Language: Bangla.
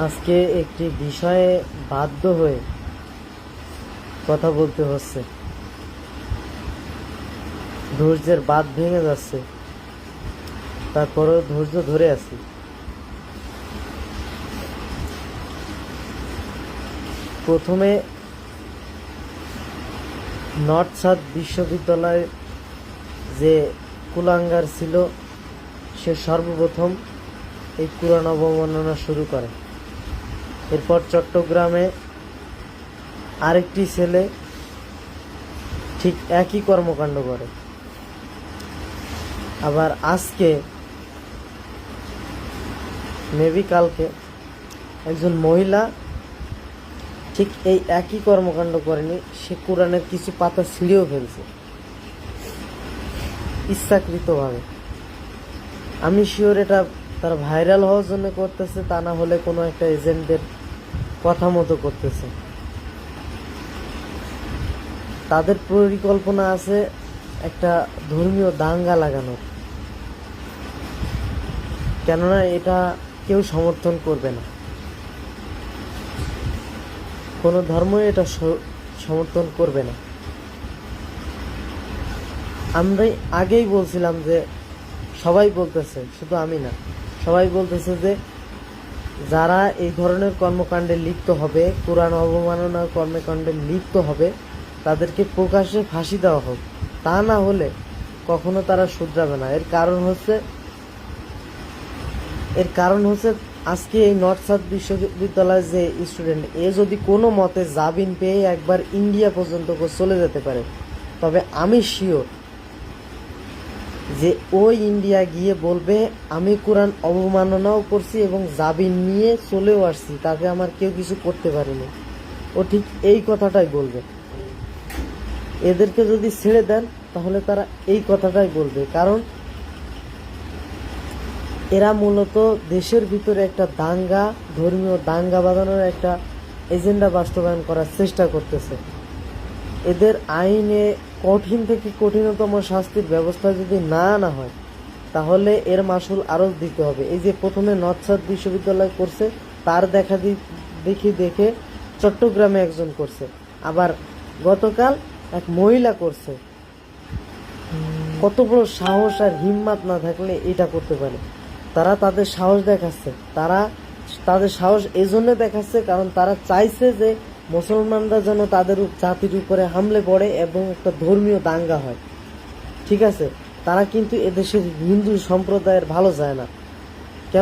আজকে একটি বিষয়ে বাধ্য হয়ে কথা বলতে হচ্ছে। ধৈর্যের বাঁধ ভেঙে যাচ্ছে, তারপরেও ধৈর্য ধরে আছি। প্রথমে নর্থ সাউথ বিশ্ববিদ্যালয় যে কুলাঙ্গার ছিল, সে সর্বপ্রথম এই কুরআন অবমাননা শুরু করে। এরপর চট্টগ্রামে আরেকটি ছেলে ঠিক একই কর্মকাণ্ড করে। আবার আজকে মেবি কালকে একজন মহিলা ঠিক এই একই কর্মকাণ্ড করেনি, সে কোরআনের কিছু পাতা ছিঁড়েও ফেলছে ইচ্ছাকৃতভাবে। আমি শিওর এটা তার ভাইরাল হওয়ার জন্য করতেছে, তা না হলে কোনো একটা এজেন্টদের কথা মতো করতেছে। তাদের পরিকল্পনা আছে একটা ধর্মীয় দাঙ্গা লাগানোর, কেননা এটা কেউ সমর্থন করবে না, কোনো ধর্মই এটা সমর্থন করবে না। আমরাই আগেই বলছিলাম যে, সবাই বলতেছে, শুধু আমি না, সবাই বলতেছে যে যারা এই ধরনের কর্মকাণ্ডে লিপ্ত হবে, কোরআন অবমাননার কর্মকাণ্ডে লিপ্ত হবে, তাদেরকে প্রকাশ্যে ফাঁসি দেওয়া হোক, তা না হলে কখনো তারা শুধরাবে না। এর কারণ হচ্ছে আজকে এই নর্থ সাউথ বিশ্ববিদ্যালয়ের যে স্টুডেন্ট, এ যদি কোনো মতে জামিন পেয়ে একবার ইন্ডিয়া পর্যন্ত চলে যেতে পারে, তবে আমি শিওর যে ওই ইন্ডিয়া গিয়ে বলবে আমি কোরআন অবমাননাও করছি এবং জামিন নিয়ে চলেও আসছি, তাকে আমার কেউ কিছু করতে পারেনি। ও ঠিক এই কথাটাই বলবে। এদেরকে যদি ছেড়ে দেন তাহলে তারা এই কথাটাই বলবে, কারণ এরা মূলত দেশের ভিতরে একটা দাঙ্গা, ধর্মীয় দাঙ্গা বাঁধানোর একটা এজেন্ডা বাস্তবায়ন করার চেষ্টা করতেছে। এদের আইনে কঠিন থেকে কঠিনতম শাস্তির ব্যবস্থা যদি না আনা হয়, তাহলে এর মাসুল আরও দিতে হবে। এই যে প্রথমে নর্থ সাউথ বিশ্ববিদ্যালয় করছে, তার দেখে চট্টগ্রামে একজন করছে, আবার গতকাল এক মহিলা করছে। কত বড় সাহস আর হিম্মত না থাকলে এটা করতে পারে? তারা তাদের সাহস দেখাচ্ছে, তাদের সাহস এই জন্য দেখাচ্ছে কারণ তারা চাইছে যে মুসলমানরা যেন তাদের জাতির উপরে হামলে পড়ে এবং একটা ধর্মীয় দাঙ্গা হয়। ঠিক আছে, তারা কিন্তু এদেশের হিন্দু সম্প্রদায়ের ভালো চায় না।